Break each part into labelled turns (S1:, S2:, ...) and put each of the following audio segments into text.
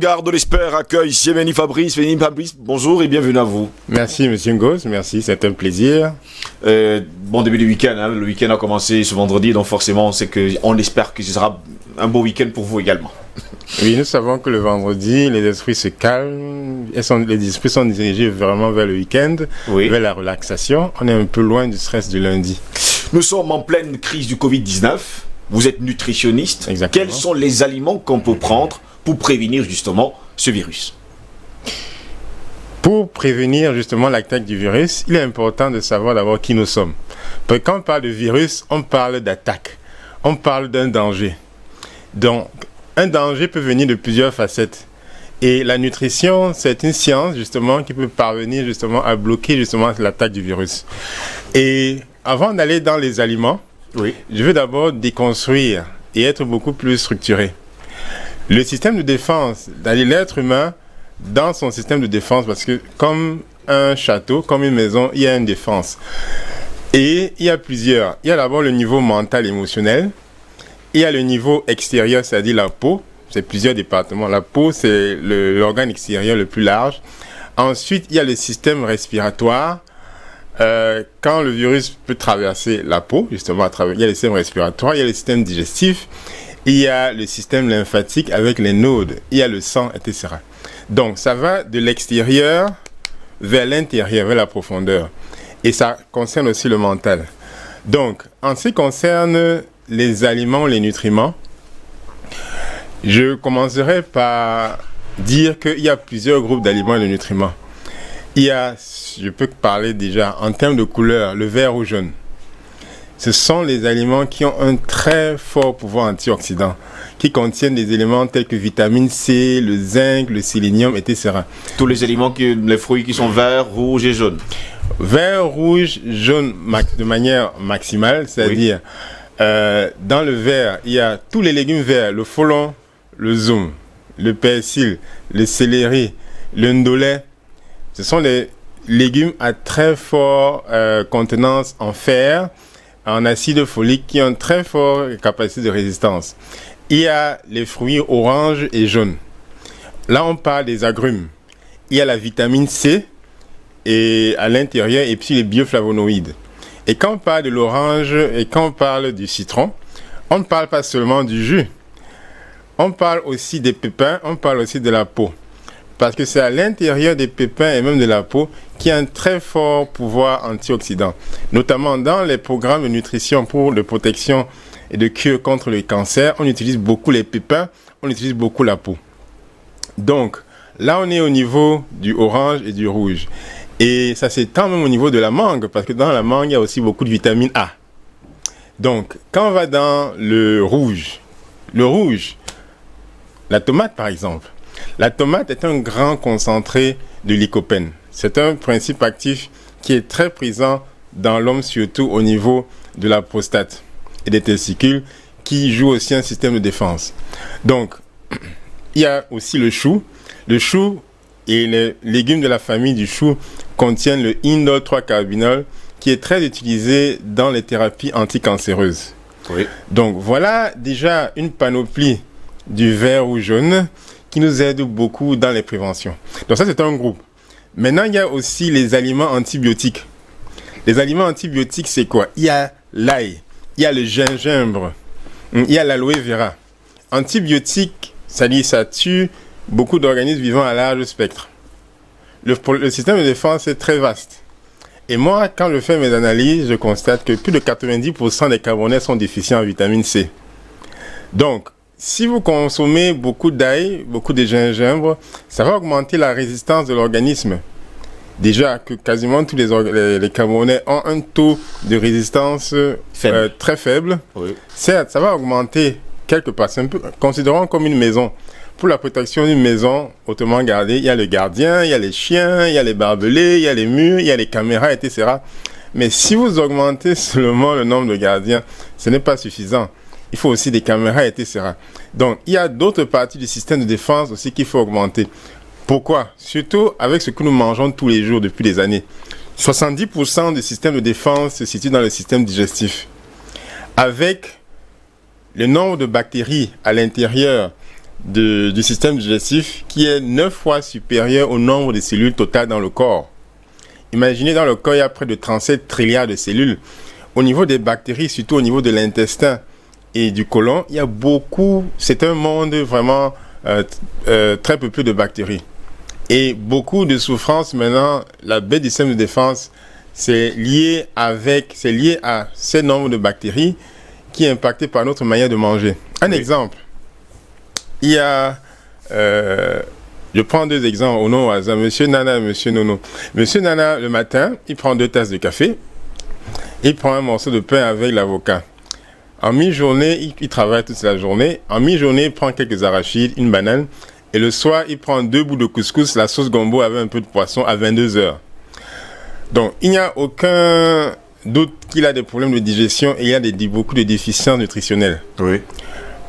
S1: Gare de l'Espère accueille Yémeni Fabrice. Yémeni Fabrice, bonjour et bienvenue à vous.
S2: Merci Monsieur Ngos, merci, c'est un plaisir.
S1: Bon début du week-end, hein. Le week-end a commencé ce vendredi, donc forcément on espère que ce sera un beau week-end pour vous également.
S2: Oui, nous savons que le vendredi, les esprits se calment, les esprits sont dirigés vraiment vers le week-end,
S1: oui,
S2: vers la relaxation. On est un peu loin du stress du lundi.
S1: Nous sommes en pleine crise du Covid-19. Vous êtes nutritionniste.
S2: Exactement.
S1: Quels sont les aliments qu'on peut prendre pour prévenir justement ce virus?
S2: Pour prévenir justement l'attaque du virus, il est important de savoir d'abord qui nous sommes. Parce que quand on parle de virus, on parle d'attaque. On parle d'un danger. Donc, un danger peut venir de plusieurs facettes. Et la nutrition, c'est une science justement qui peut parvenir justement à bloquer justement l'attaque du virus. Et avant d'aller dans les aliments,
S1: oui,
S2: je veux d'abord déconstruire et être beaucoup plus structuré. Le système de défense, l'être humain, dans son système de défense, parce que comme un château, comme une maison, il y a une défense. Et il y a plusieurs. Il y a d'abord le niveau mental, émotionnel. Il y a le niveau extérieur, c'est-à-dire la peau. C'est plusieurs départements. La peau, c'est l'organe extérieur le plus large. Ensuite, il y a le système respiratoire. Quand le virus peut traverser la peau, justement, il y a le système respiratoire, il y a le système digestif, il y a le système lymphatique avec les nodes, il y a le sang, etc. Donc, ça va de l'extérieur vers l'intérieur, vers la profondeur. Et ça concerne aussi le mental. Donc, en ce qui concerne les aliments, les nutriments, je commencerai par dire qu'il y a plusieurs groupes d'aliments et de nutriments. Il y a, je peux parler déjà en termes de couleur, le vert ou jaune. Ce sont les aliments qui ont un très fort pouvoir antioxydant, qui contiennent des éléments tels que vitamine C, le zinc, le sélénium, etc.
S1: Tous les aliments, les fruits qui sont verts, rouges et jaunes.
S2: Vert, rouge, jaune de manière maximale, c'est-à-dire dans le vert, il y a tous les légumes verts, le folon, le zoum, le persil, le céleri, le ndolé. Ce sont les légumes à très forte contenance en fer, en acide folique, qui ont une très forte capacité de résistance. Il y a les fruits orange et jaune. Là, on parle des agrumes. Il y a la vitamine C et à l'intérieur, et puis les bioflavonoïdes. Et quand on parle de l'orange et quand on parle du citron, on ne parle pas seulement du jus. On parle aussi des pépins, on parle aussi de la peau. Parce que c'est à l'intérieur des pépins et même de la peau qui a un très fort pouvoir antioxydant. Notamment dans les programmes de nutrition pour de protection et de cure contre le cancer, on utilise beaucoup les pépins, on utilise beaucoup la peau. Donc, là on est au niveau du orange et du rouge. Et ça s'étend même au niveau de la mangue, parce que dans la mangue, il y a aussi beaucoup de vitamine A. Donc, quand on va dans le rouge, la tomate par exemple, la tomate est un grand concentré de lycopène. C'est un principe actif qui est très présent dans l'homme, surtout au niveau de la prostate et des testicules, qui joue aussi un système de défense. Donc, il y a aussi le chou. Le chou et les légumes de la famille du chou contiennent le indole 3-carbinol, qui est très utilisé dans les thérapies anticancéreuses.
S1: Oui.
S2: Donc, voilà déjà une panoplie du vert ou jaune qui nous aide beaucoup dans les préventions. Donc ça, c'est un groupe. Maintenant, il y a aussi les aliments antibiotiques. Les aliments antibiotiques, c'est quoi? Il y a l'ail, il y a le gingembre, il y a l'aloe vera. Antibiotiques, ça dit, ça tue beaucoup d'organismes vivants à large spectre. Le système de défense est très vaste. Et moi, quand je fais mes analyses, je constate que plus de 90% des Camerounais sont déficients en vitamine C. Donc, si vous consommez beaucoup d'ail, beaucoup de gingembre, ça va augmenter la résistance de l'organisme. Déjà que quasiment tous les Camerounais ont un taux de résistance très faible. Oui. Certes, ça va augmenter quelque part. C'est un peu, considérons comme une maison. Pour la protection d'une maison hautement gardée, il y a le gardien, il y a les chiens, il y a les barbelés, il y a les murs, il y a les caméras, etc. Mais si vous augmentez seulement le nombre de gardiens, ce n'est pas suffisant. Il faut aussi des caméras, etc. Donc, il y a d'autres parties du système de défense aussi qu'il faut augmenter. Pourquoi? Surtout avec ce que nous mangeons tous les jours depuis des années. 70% du système de défense se situe dans le système digestif. Avec le nombre de bactéries à l'intérieur du système digestif qui est 9 fois supérieur au nombre de cellules totales dans le corps. Imaginez, dans le corps, il y a près de 37 trilliards de cellules. Au niveau des bactéries, surtout au niveau de l'intestin et du côlon, il y a beaucoup, c'est un monde vraiment très peuplé de bactéries. Et beaucoup de souffrances maintenant, la baisse du système de défense, c'est lié à ce nombre de bactéries qui est impacté par notre manière de manger. Un exemple, il y a, je prends 2 exemples au nom au hasard, Monsieur Nana et Monsieur Nono. Monsieur Nana, le matin, il prend 2 tasses de café, il prend un morceau de pain avec l'avocat. En mi-journée, il travaille toute la journée. En mi-journée, il prend quelques arachides, une banane. Et le soir, il prend 2 bouts de couscous, la sauce gombo avec un peu de poisson à 22 heures. Donc, il n'y a aucun doute qu'il a des problèmes de digestion et il y a beaucoup de déficiences nutritionnelles.
S1: Oui.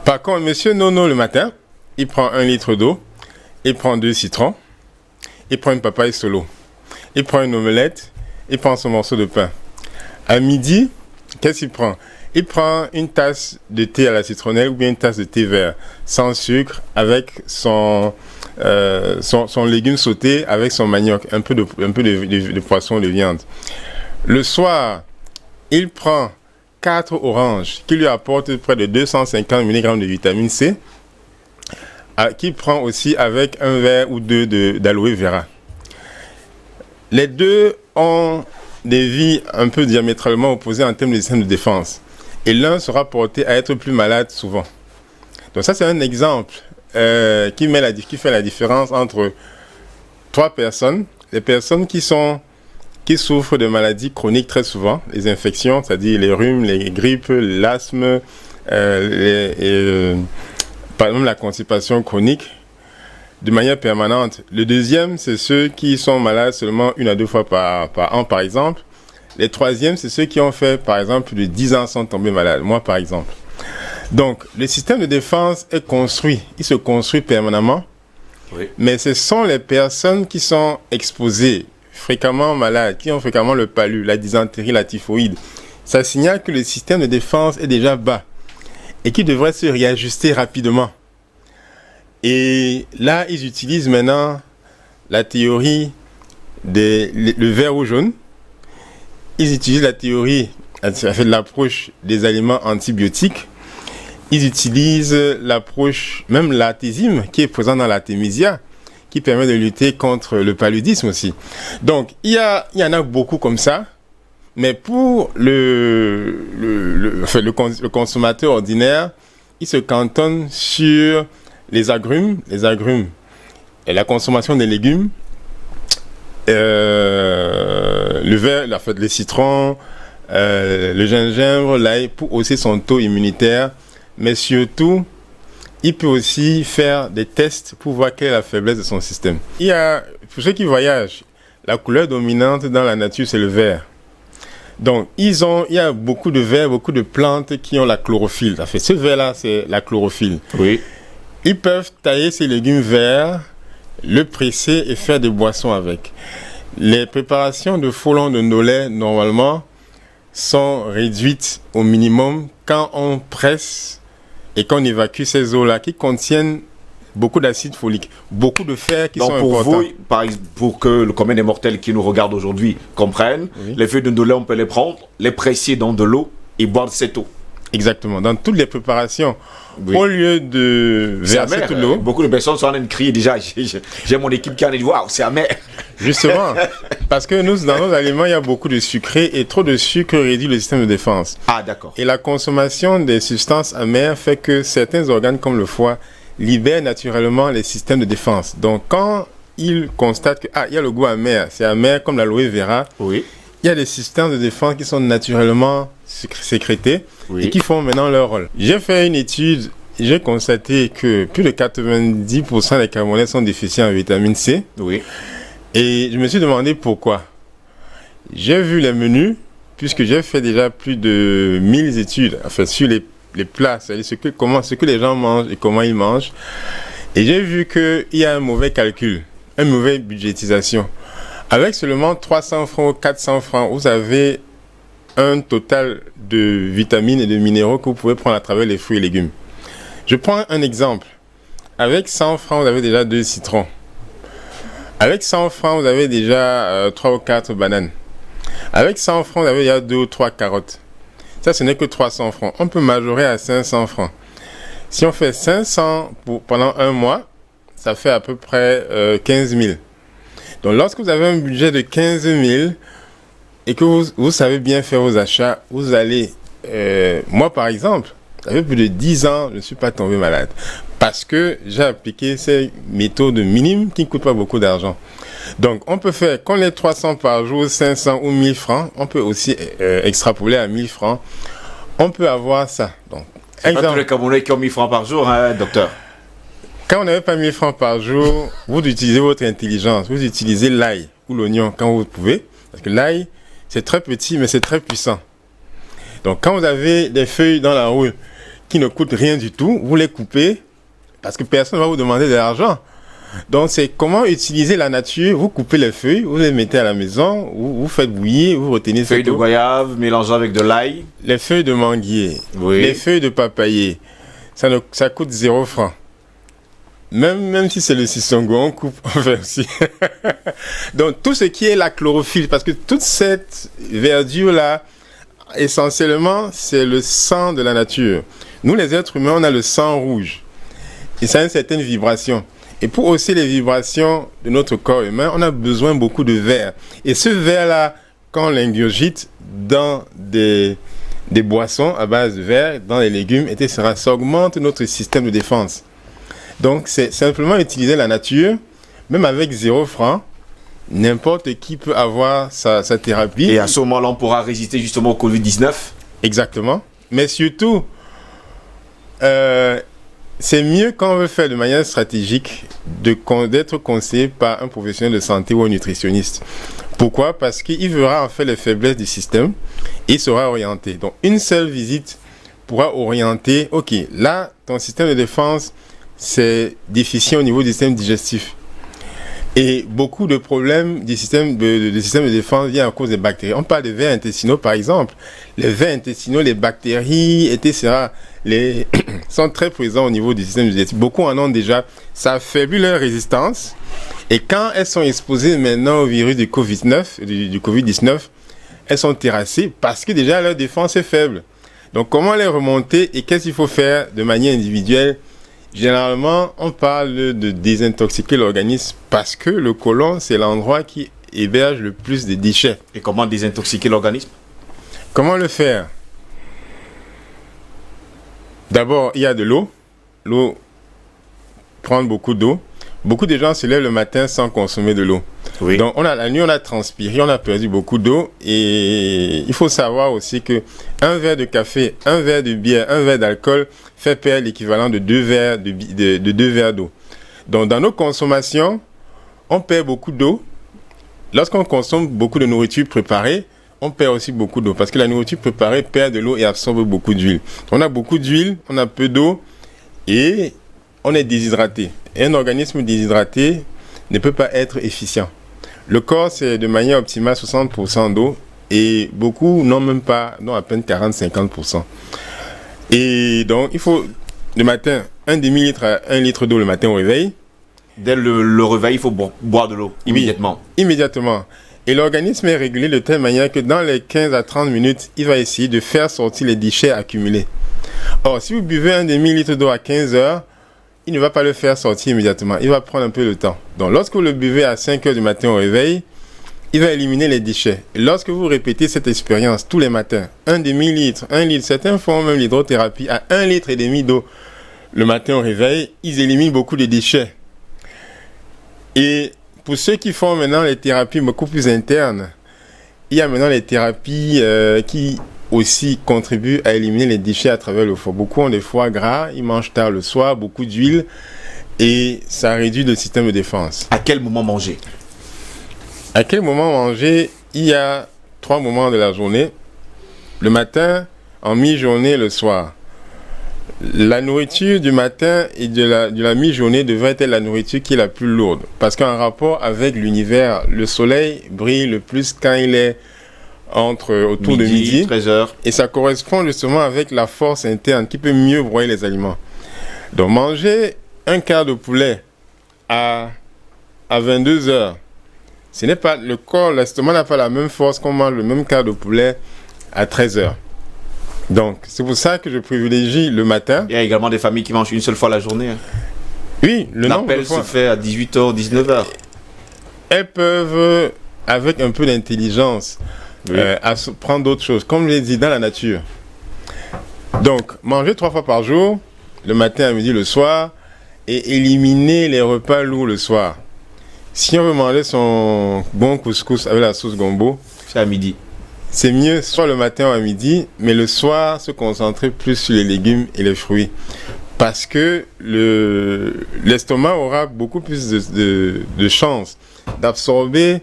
S2: Par contre, Monsieur Nono, le matin, il prend 1 litre d'eau, il prend 2 citrons, il prend une papaye solo, il prend une omelette, il prend son morceau de pain. À midi, qu'est-ce qu'il prend? Il prend une tasse de thé à la citronnelle ou bien une tasse de thé vert, sans sucre, avec son légume sauté, avec son manioc, un peu de poisson, de viande. Le soir, il prend 4 oranges qui lui apportent près de 250 mg de vitamine C, qu'il prend aussi avec un verre ou 2 d'aloe vera. Les deux ont des vies un peu diamétralement opposées en termes de système de défense. Et l'un sera porté à être plus malade souvent. Donc ça, c'est un exemple qui fait la différence entre 3 personnes. Les personnes qui souffrent de maladies chroniques très souvent, les infections, c'est-à-dire les rhumes, les grippes, l'asthme, par exemple la constipation chronique, de manière permanente. Le deuxième, c'est ceux qui sont malades seulement 1 à 2 fois par an, par exemple. Les troisièmes, c'est ceux qui ont fait, par exemple, plus de 10 ans sans tomber malade. Moi, par exemple. Donc, le système de défense est construit. Il se construit permanemment. Oui. Mais ce sont les personnes qui sont exposées, fréquemment malades, qui ont fréquemment le palu, la dysenterie, la typhoïde. Ça signale que le système de défense est déjà bas et qui devrait se réajuster rapidement. Et là, ils utilisent maintenant la théorie le vert ou jaune. Ils utilisent la théorie, de l'approche des aliments antibiotiques. Ils utilisent l'approche, même l'artémisme, qui est présent dans l'artémisia, qui permet de lutter contre le paludisme aussi. Donc, il y en a beaucoup comme ça. Mais pour le consommateur ordinaire, il se cantonne sur les agrumes et la consommation des légumes, le verre, les citrons, le gingembre, l'ail, pour hausser son taux immunitaire. Mais surtout, il peut aussi faire des tests pour voir quelle est la faiblesse de son système. Pour ceux qui voyagent, la couleur dominante dans la nature, c'est le vert. Donc, il y a beaucoup de vers, beaucoup de plantes qui ont la chlorophylle. En fait, ce vert-là, c'est la chlorophylle. Oui. Ils peuvent tailler ces légumes verts, le presser et faire des boissons avec. Les préparations de folon de Nolay, normalement, sont réduites au minimum quand on presse et qu'on évacue ces eaux-là qui contiennent beaucoup d'acide folique, beaucoup de fer qui sont importants. Donc
S1: pour que le commun des mortels qui nous regarde aujourd'hui comprenne, oui. Les feuilles de Nolay, on peut les prendre, les presser dans de l'eau et boire de cette eau.
S2: Exactement. Dans toutes les préparations, oui. Au lieu de verser toute l'eau...
S1: Beaucoup de personnes sont en train de crier déjà. J'ai mon équipe qui en dit « Waouh, c'est amer !»
S2: Justement, parce que dans nos aliments, il y a beaucoup de sucré et trop de sucre réduit le système de défense.
S1: Ah, d'accord.
S2: Et la consommation des substances amères fait que certains organes comme le foie libèrent naturellement les systèmes de défense. Donc, quand ils constatent que il y a le goût amer, c'est amer comme l'aloe vera, oui. Il y a des systèmes de défense qui sont naturellement sécrétés, oui. Et qui font maintenant leur rôle. J'ai fait une étude, j'ai constaté que plus de 90% des Camerounais sont déficients en vitamine C. Oui. Et je me suis demandé pourquoi. J'ai vu les menus, puisque j'ai fait déjà plus de 1000 études sur les plats, c'est-à-dire ce que les gens mangent et comment ils mangent. Et j'ai vu qu'il y a un mauvais calcul, une mauvaise budgétisation. Avec seulement 300 francs ou 400 francs, vous avez un total de vitamines et de minéraux que vous pouvez prendre à travers les fruits et légumes. Je prends un exemple. Avec 100 francs, vous avez déjà 2 citrons. Avec 100 francs, vous avez déjà 3 ou 4 bananes. Avec 100 francs, vous avez déjà 2 ou 3 carottes. Ça, ce n'est que 300 francs. On peut majorer à 500 francs. Si on fait 500 pendant un mois, ça fait à peu près 15 000. Donc, lorsque vous avez un budget de 15 000 et que vous savez bien faire vos achats, vous allez... moi, par exemple, ça fait plus de 10 ans, je ne suis pas tombé malade. Parce que j'ai appliqué ces méthodes minimes qui ne coûtent pas beaucoup d'argent. Donc, on peut faire, quand les 300 par jour, 500 ou 1000 francs, on peut aussi extrapoler à 1000 francs. On peut avoir ça. Donc,
S1: c'est pas tous les Camerounais qui ont 1000 francs par jour, hein, docteur.
S2: Quand vous n'avez pas 1000 francs par jour, vous utilisez votre intelligence. Vous utilisez l'ail ou l'oignon quand vous pouvez. Parce que l'ail, c'est très petit, mais c'est très puissant. Donc, quand vous avez des feuilles dans la rue qui ne coûtent rien du tout, vous les coupez parce que personne ne va vous demander de l'argent. Donc, c'est comment utiliser la nature. Vous coupez les feuilles, vous les mettez à la maison, vous faites bouillir, vous retenez
S1: feuilles de goyave mélangées avec de l'ail.
S2: Les feuilles de manguier,
S1: oui.
S2: Les feuilles de papayer, ça coûte 0 francs. Même si c'est le sissongo, on coupe, on fait aussi. Donc, tout ce qui est la chlorophylle, parce que toute cette verdure-là, essentiellement, c'est le sang de la nature. Nous, les êtres humains, on a le sang rouge. Et ça a une certaine vibration. Et pour hausser les vibrations de notre corps humain, on a besoin beaucoup de verre. Et ce verre-là, quand on l'ingurgite dans des boissons à base de verre, dans les légumes, etc., ça augmente notre système de défense. Donc, c'est simplement utiliser la nature, même avec 0 francs. N'importe qui peut avoir sa thérapie.
S1: Et à ce moment-là, on pourra résister justement au Covid-19.
S2: Exactement. Mais surtout, c'est mieux quand on veut faire de manière stratégique d'être conseillé par un professionnel de santé ou un nutritionniste. Pourquoi? Parce qu'il verra en fait les faiblesses du système et il sera orienté. Donc, une seule visite pourra orienter, ok, là, ton système de défense, c'est déficient au niveau du système digestif. Et beaucoup de problèmes du système de défense viennent à cause des bactéries. On parle de vers intestinaux, par exemple. Les vers intestinaux, les bactéries, etc., sont très présents au niveau du système digestif. Beaucoup en ont déjà. Ça affaiblit leur résistance. Et quand elles sont exposées maintenant au virus du Covid-19, elles sont terrassées parce que déjà leur défense est faible. Donc, comment les remonter et qu'est-ce qu'il faut faire de manière individuelle? Généralement, on parle de désintoxiquer l'organisme parce que le côlon, c'est l'endroit qui héberge le plus de déchets.
S1: Et comment désintoxiquer l'organisme?
S2: Comment le faire? D'abord, il y a de l'eau. L'eau, prendre beaucoup d'eau. Beaucoup de gens se lèvent le matin sans consommer de l'eau.
S1: Oui.
S2: Donc, la nuit, on a transpiré, on a perdu beaucoup d'eau. Et il faut savoir aussi que un verre de café, un verre de bière, un verre d'alcool fait perdre l'équivalent de 2 verres d'eau. Donc, dans nos consommations, on perd beaucoup d'eau. Lorsqu'on consomme beaucoup de nourriture préparée, on perd aussi beaucoup d'eau. Parce que la nourriture préparée perd de l'eau et absorbe beaucoup d'huile. On a beaucoup d'huile, on a peu d'eau et on est déshydraté. Et un organisme déshydraté ne peut pas être efficient. Le corps, c'est de manière optimale 60% d'eau et beaucoup n'ont à peine 40-50%. Et donc, il faut le matin, un demi-litre à 1 litre d'eau le matin au réveil.
S1: Dès le réveil, il faut boire de l'eau immédiatement.
S2: Oui, immédiatement. Et l'organisme est régulé de telle manière que dans les 15 à 30 minutes, il va essayer de faire sortir les déchets accumulés. Or, si vous buvez un demi-litre d'eau à 15 heures, il ne va pas le faire sortir immédiatement. Il va prendre un peu de temps. Donc, lorsque vous le buvez à 5 heures du matin au réveil, il va éliminer les déchets. Et lorsque vous répétez cette expérience tous les matins, un demi-litre, 1 litre, certains font même l'hydrothérapie à 1,5 litre d'eau le matin au réveil, ils éliminent beaucoup de déchets. Et pour ceux qui font maintenant les thérapies beaucoup plus internes, il y a maintenant les thérapies qui aussi contribuent à éliminer les déchets à travers le foie. Beaucoup ont des foies gras, ils mangent tard le soir, beaucoup d'huile, et ça réduit le système de défense.
S1: À quel moment manger?
S2: À quel moment manger? Il y a 3 moments de la journée. Le matin, en mi-journée, le soir. La nourriture du matin et de la mi-journée devrait être la nourriture qui est la plus lourde. Parce qu'en rapport avec l'univers, le soleil brille le plus quand il est autour de midi,
S1: 13h.
S2: Et ça correspond justement avec la force interne qui peut mieux broyer les aliments. Donc manger un quart de poulet à 22 heures, ce n'est pas le corps, l'estomac n'a pas la même force qu'on mange le même quart de poulet à 13 heures. Donc, c'est pour ça que je privilégie le matin.
S1: Il y a également des familles qui mangent une seule fois la journée.
S2: Oui,
S1: l'appel se fait à 18h, 19h.
S2: Elles peuvent, avec un peu d'intelligence, prendre d'autres choses, comme je l'ai dit, dans la nature. Donc, manger 3 fois par jour, le matin, à midi, le soir, et éliminer les repas lourds le soir. Si on veut manger son bon couscous avec la sauce gombo,
S1: c'est à midi.
S2: C'est mieux soit le matin ou à midi, mais le soir, se concentrer plus sur les légumes et les fruits. Parce que l'estomac aura beaucoup plus de chances d'absorber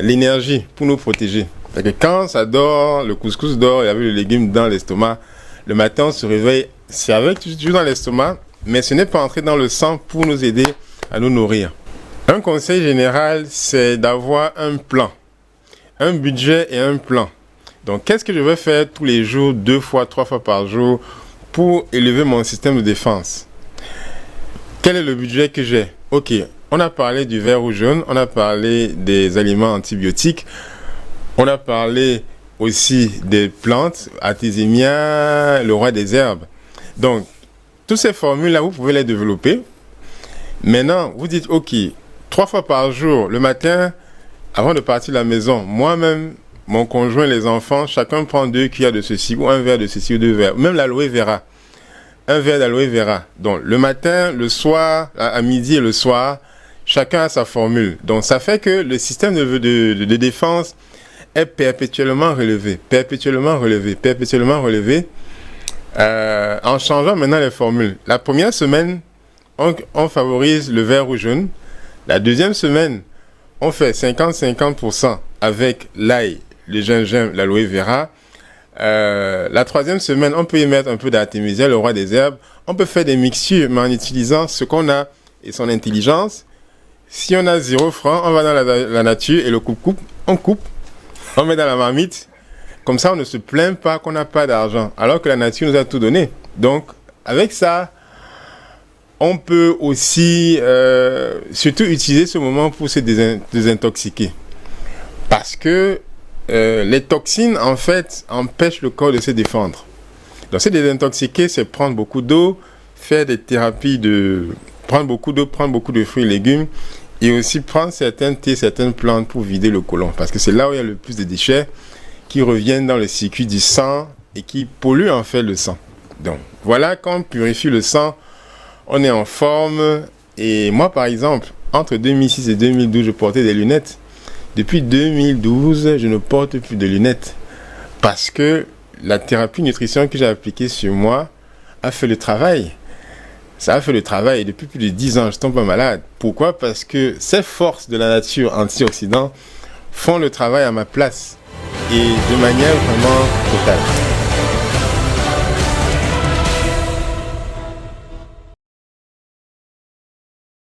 S2: l'énergie pour nous protéger. Parce que quand ça dort, le couscous dort, il y avait le légume dans l'estomac, le matin on se réveille, c'est avec toujours dans l'estomac, mais ce n'est pas entré dans le sang pour nous aider à nous nourrir. Un conseil général, c'est d'avoir un plan, un budget et un plan. Donc, qu'est-ce que je vais faire tous les jours, 2 fois, 3 fois par jour, pour élever mon système de défense? Quel est le budget que j'ai? Ok, on a parlé du vert ou jaune, on a parlé des aliments antibiotiques, on a parlé aussi des plantes, Artésimia, le roi des herbes. Donc, toutes ces formules-là, vous pouvez les développer. Maintenant, vous dites, ok, 3 fois par jour, le matin, avant de partir de la maison, moi-même, mon conjoint, les enfants, chacun prend 2 cuillères de ceci, ou un verre de ceci, ou 2 verres. Même l'aloe vera. Un verre d'aloe vera. Donc, le matin, le soir, à midi et le soir, chacun a sa formule. Donc, ça fait que le système de défense est perpétuellement relevé. Perpétuellement relevé. Perpétuellement relevé. En changeant maintenant les formules. La première semaine, on favorise le vert ou jaune. La deuxième semaine, on fait 50-50% avec l'ail, le gingembre, l'aloe vera. La troisième semaine, on peut y mettre un peu d'artémisia, le roi des herbes. On peut faire des mixtures, mais en utilisant ce qu'on a et son intelligence. Si on a 0 francs, on va dans la nature et le coupe, on met dans la marmite. Comme ça, on ne se plaint pas qu'on n'a pas d'argent, alors que la nature nous a tout donné. Donc, avec ça, on peut aussi surtout utiliser ce moment pour se désintoxiquer. Parce que les toxines, en fait, empêchent le corps de se défendre. Donc, se désintoxiquer, c'est prendre beaucoup d'eau, faire des thérapies prendre beaucoup d'eau, prendre beaucoup de fruits et légumes, et aussi prendre certains thés, certaines plantes pour vider le côlon. Parce que c'est là où il y a le plus de déchets qui reviennent dans le circuit du sang et qui polluent en fait le sang. Donc, voilà, quand on purifie le sang, on est en forme. Et moi, par exemple, entre 2006 et 2012, je portais des lunettes. Depuis 2012, je ne porte plus de lunettes. Parce que la thérapie nutrition que j'ai appliquée sur moi a fait le travail. Ça a fait le travail. Et depuis plus de 10 ans, je ne tombe pas malade. Pourquoi? Parce que ces forces de la nature antioxydants font le travail à ma place. Et de manière vraiment totale.